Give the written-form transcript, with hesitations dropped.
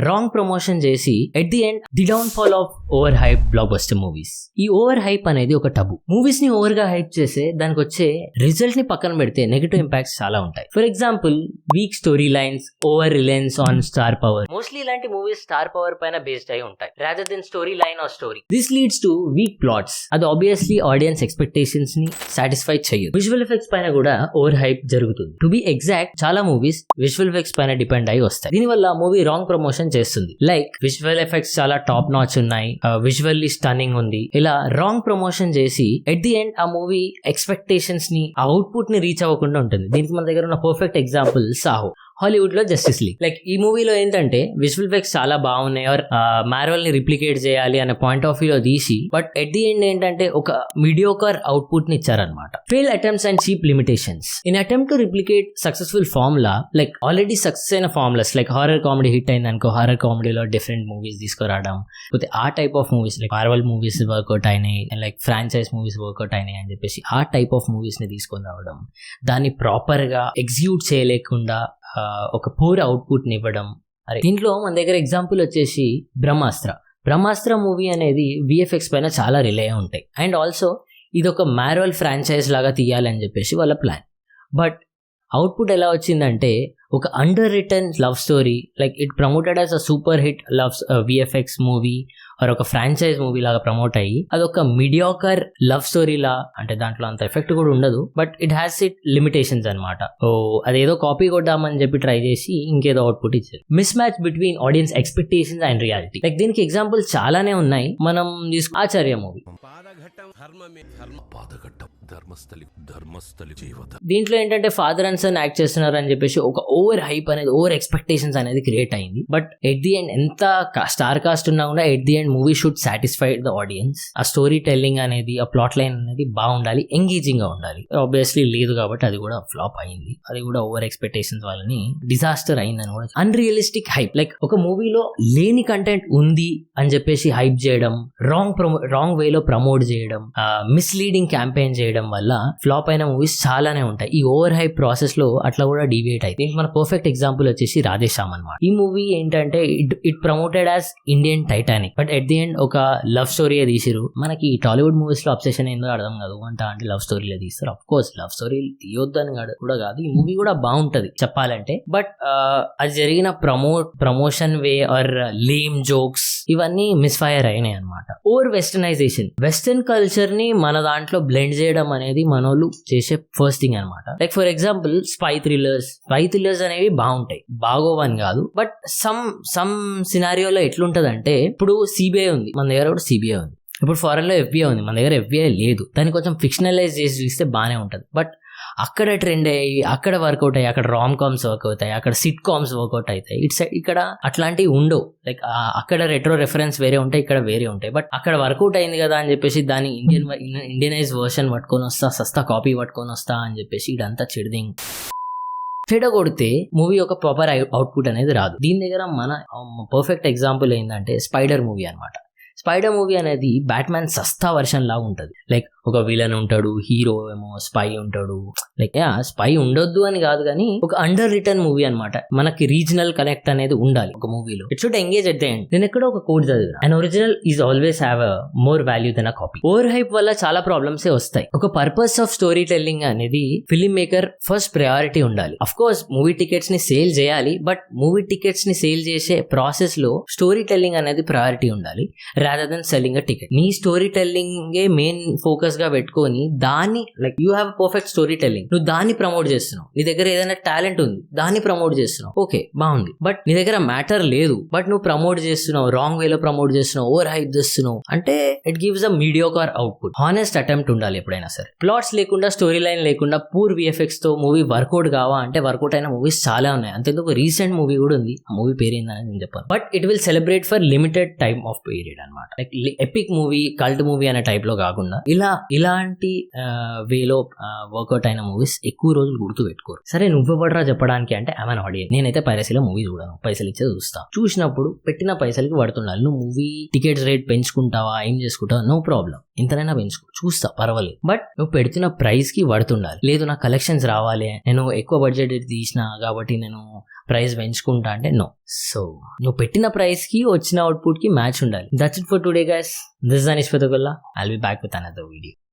Wrong promotion చేసి at the end the down fall of over hype block buster movies. ఈ over hype అనేది ఒక Tabu. Movies ని over గా హైప్ చేస్తే దానికి వచ్చే రిజల్ట్ ని పక్కన పెడితే నెగటివ్ ఇంపాక్ట్స్ చాలా ఉంటాయి. For example weak story lines, over reliance on star power. Mostly ఇలాంటి మూవీస్ స్టార్ పవర్ పైన బేస్డ్ అయి ఉంటాయి rather than story line or story. This leads to weak plots. అది ఆబ్వియస్లీ ఆడియన్స్ ఎక్స్పెక్టేషన్స్ ని satisfy చేయదు. Visual effects పైన కూడా over hype జరుగుతుంది. టు బి ఎగ్జాక్ట్, చాలా మూవీస్ విజువల్ ఎఫెక్ట్స్ పైన డిపెండ్ అయి వస్తాయి. దీనివల్ల మూవీ రాంగ్ ప్రమోషన్ చేస్తుంది. లైక్ విజువల్ ఎఫెక్ట్స్ చాలా టాప్ నాచ్ ఉన్నాయి, విజువల్లీ స్టన్నింగ్ ఉంది, ఇలా రాంగ్ ప్రమోషన్ చేసి ఎట్ ది ఎండ్ ఆ మూవీ ఎక్స్పెక్టేషన్స్ ని, ఆ అవుట్పుట్ ని రీచ్ అవ్వకుండా ఉంటుంది. దీనికి మన దగ్గర ఉన్న పర్ఫెక్ట్ ఎగ్జాంపుల్ సాహో, హాలీవుడ్ లో జస్టిస్ లీగ్. లైక్ ఈ మూవీలో ఏంటంటే విజువల్ ఎఫెక్ట్స్ చాలా బాగున్నాయి, ఆర్ మార్వెల్ ని రిప్లికేట్ చేయాలి అనే పాయింట్ ఆఫ్ వ్యూ లో తీసి, బట్ ఎట్ ది ఎండ్ ఏంటంటే ఒక మీడియోకర్ అవుట్పుట్ ని ఇచ్చారనమాట. Fail attempts and cheap limitations. In attempt to replicate successful formula, like already success అయిన formulas, like horror comedy hit అయింది అనుకో, హారర్ కామెడీలో డిఫరెంట్ మూవీస్ తీసుకురావడం, లేకపోతే ఆ type of movies like Marvel movies work out అయినాయి, లైక్ ఫ్రాంచైజ్ మూవీస్ వర్కౌట్ అయినాయి అని చెప్పేసి ఆ టైప్ ఆఫ్ మూవీస్ ని తీసుకొని రావడం, దాన్ని ప్రాపర్ గా ఎగ్జిక్యూట్ చేయలేకుండా ఒక పూర్ అవుట్పుట్ ని ఇవ్వడం. అరే దీంట్లో మన దగ్గర ఎగ్జాంపుల్ వచ్చేసి బ్రహ్మాస్త్ర మూవీ అనేది విఎఫ్ఎక్స్ పైన చాలా రిలే ఉంటాయి. అండ్ ఆల్సో ఇది ఒక మార్వెల్ ఫ్రాంచైజ్ లాగా తీయాలని చెప్పేసి వాళ్ళ ప్లాన్. బట్ అవుట్పుట్ ఎలా వచ్చిందంటే ఒక under written love story, like it promoted as a super hit love VFX movie or ఒక ఫ్రాంచైజ్ మూవీ లాగా ప్రమోట్ అయ్యి అదొక మీడియాకర్ లవ్ స్టోరీ లా, అంటే దాంట్లో అంత ఎఫెక్ట్ కూడా ఉండదు, but it has it limitations అనమాట. సో అదేదో కాపీ కొట్టామని చెప్పి ట్రై చేసి ఇంకేదో అవుట్పుట్ ఇచ్చారు. Miss match between audience expectations and reality. Like దీనికి ఎగ్జాంపుల్ చాలానే ఉన్నాయి. మనం ఆచార్య మూవీ, దీంట్లో ఏంటంటే ఫాదర్ అండ్ సన్ యాక్ట్ చేస్తున్నారు అని చెప్పేసి ఒక ఓవర్ హైప్ అనేది, ఓవర్ ఎక్స్పెక్టేషన్స్ అనేది క్రియేట్ అయింది. బట్ ఎట్ ది ఎండ్ ఎంత స్టార్ కాస్ట్ ఉన్నా కూడా at the end movie should satisfy the audience. ఆ స్టోరీ టెల్లింగ్ అనేది, ఆ ప్లాట్ లైన్ అనేది బాగుండాలి, ఎంగేజింగ్ గా ఉండాలి. ఆబ్వియస్లీ లేదు కాబట్టి అది కూడా ఫ్లాప్ అయింది. అది కూడా ఓవర్ ఎక్స్పెక్టేషన్స్ వాళ్ళని డిజాస్టర్ అయిందని కూడా. అన్రియలిస్టిక్ హైప్, లైక్ ఒక మూవీలో లేని కంటెంట్ ఉంది అని చెప్పేసి హైప్ చేయడం, రాంగ్ వేలో ప్రమోట్ చేయడం, మిస్లీడింగ్ క్యాంపెయిన్ చేయడం వల్ల ఫ్లాప్ అయిన మూవీస్ చాలానే ఉంటాయి. ఈ ఓవర్ హైప్ ప్రాసెస్ లో అట్లా కూడా డివియేట్ అయితే మన పర్ఫెక్ట్ ఎగ్జాంపుల్ వచ్చేసి రాధేశ్యామ్ అన్నమాట. ఈ మూవీ ఏంటంటే it promoted as Indian Titanic, but at the end ఒక లవ్ స్టోరీ తీసిరు. మనకి టాలీవుడ్ మూవీస్ లో అబ్సెషన్ ఏందో అర్థం కాదు, అంటే లవ్ స్టోరీలో తీస్తారు. అఫ్ కోర్స్ లవ్ స్టోరీ తీయొద్దని కూడా కాదు, ఈ మూవీ కూడా బాగుంటది చెప్పాలంటే. బట్ అది జరిగిన promotion way or lame jokes ఇవన్నీ మిస్ఫైర్ అయినాయి అనమాట. ఓవర్ వెస్టర్నైజేషన్, వెస్టర్న్ కల్చర్ ని మన దాంట్లో బ్లెండ్ చేయడం అనేది మనోళ్ళు చేసే ఫస్ట్ థింగ్ అనమాట. Like for example spy thrillers అనేవి బాగుంటాయి, బాగోవని కాదు. బట్ సమ్ సినారియోలో ఎట్లుంటదంటే, ఇప్పుడు సిబిఐ ఉంది మన దగ్గర, కూడా సిబిఐ ఉంది. ఇప్పుడు ఫారెన్ లో ఎఫ్బిఐ ఉంది, మన దగ్గర ఎఫ్బిఐ లేదు. దాన్ని కొంచెం ఫిక్షనలైజ్ చేసి చూస్తే బాగానే ఉంటది. బట్ అక్కడ ట్రెండ్ అయ్యి అక్కడ వర్కౌట్ అయ్యి అక్కడ రామ్ కామ్స్ వర్క్ అవుతాయి, అక్కడ సిట్ కామ్స్ వర్కౌట్ అవుతాయి. ఇక్కడ అట్లాంటివి ఉండవు. లైక్ అక్కడ రెట్రో రెఫరెన్స్ వేరే ఉంటాయి, ఇక్కడ వేరే ఉంటాయి. బట్ అక్కడ వర్కౌట్ అయింది కదా అని చెప్పేసి దాన్ని ఇండియనైజ్ వర్షన్ పట్టుకొని వస్తా, సస్తా కాపీ పట్టుకొని వస్తా అని చెప్పేసి ఇదంతా చెడిదింగ్ చెడగొడితే మూవీ ఒక ప్రాపర్ అవుట్పుట్ అనేది రాదు. దీని దగ్గర మన పర్ఫెక్ట్ ఎగ్జాంపుల్ ఏంటంటే స్పైడర్ మూవీ అనమాట. స్పైడర్ మూవీ అనేది బ్యాట్మ్యాన్ సస్తా వర్షన్ లాగా ఉంటుంది. లైక్ ఒక విలన్ ఉంటాడు, హీరో ఏమో స్పై ఉంటాడు. లైక్ స్పై ఉండొద్దు అని కాదు, కానీ ఒక అండర్ రిటర్న్ మూవీ అనమాట. మనకి రీజనల్ కనెక్ట్ అనేది ఉండాలి ఒక మూవీలో. It should engage at the end. నేను ఎక్కడో ఒక కోట్ చదివిన, and original is always have a more value than a copy. Over hype వల్ల చాలా ప్రాబ్లమ్స్ వస్తాయి. ఒక పర్పస్ ఆఫ్ స్టోరీ టెల్లింగ్ అనేది ఫిల్మ్ మేకర్ ఫస్ట్ ప్రయారిటీ ఉండాలి. అఫ్ కోర్స్ మూవీ టికెట్స్ ని సేల్ చేయాలి, బట్ మూవీ టికెట్స్ ని సేల్ చేసే ప్రాసెస్ లో స్టోరీ టెల్లింగ్ అనేది ప్రయారిటీ ఉండాలి rather than selling a ticket. నీ స్టోరీ టెల్లింగ్ మెయిన్ ఫోకస్ గా పెట్టుకొని దాన్ని, like you have perfect story telling, నువ్వు దాన్ని ప్రమోట్ చేస్తున్నావు. నీ దగ్గర ఏదైనా టాలెంట్ ఉంది, దాన్ని ప్రమోట్ చేస్తున్నావు, ఓకే బాగుంది. బట్ నీ దగ్గర మ్యాటర్ లేదు, బట్ నువ్వు ప్రమోట్ చేస్తున్నావు, రాంగ్ వేలో ప్రమోట్ చేస్తున్నావు, ఓవర్ హైప్ చేస్తున్నావు అంటే it gives a mediocre output. Honest attempt ఉండాలి ఎప్పుడైనా సరే. ప్లాట్స్ లేకుండా, స్టోరీ లైన్ లేకుండా, పూర్ విఎఫ్ఎక్స్ తో మూవీ వర్కౌట్ కావా అంటే వర్కౌట్ అయిన మూవీస్ చాలా ఉన్నాయి. అంతేందుకు రీసెంట్ మూవీ కూడా ఉంది, ఆ మూవీ పేరు ఏందని నేను చెప్పాను. But it will celebrate for limited time of period అనమాట. Like epic movie, cult movie అనే టైప్ లో కాకుండా ఇలాంటి వేలో వర్కౌట్ అయిన మూవీస్ ఎక్కువ రోజులు గుర్తు పెట్టుకోరు. సరే నువ్వెవడరా చెప్పడానికి అంటే ఐఎమ్ అన్ ఆడియన్స్. నేనైతే పైరసీలో మూవీ చూడను, పైసలు ఇచ్చే చూస్తా. చూసినప్పుడు పెట్టిన పైసలకి పడుతుండాలి. నువ్వు మూవీ టికెట్స్ రేట్ పెంచుకుంటావా, ఏం చేసుకుంటావా, నో ప్రాబ్లం, ఇంతనైనా పెంచుకో, చూస్తా పర్వాలేదు. బట్ నువ్వు పెడుతున్న ప్రైస్ కి పడుతుండాలి. లేదు నాకు కలెక్షన్స్ రావాలి, నేను ఎక్కువ బడ్జెట్ తీసిన కాబట్టి నేను ప్రైస్ పెంచుకుంటా అంటే నో. సో నువ్వు పెట్టిన ప్రైస్ కి వచ్చిన అవుట్పుట్ కి మ్యాచ్ ఉండాలి. That's it for today guys. This is Anish Pedagolla. I'll be back with another video.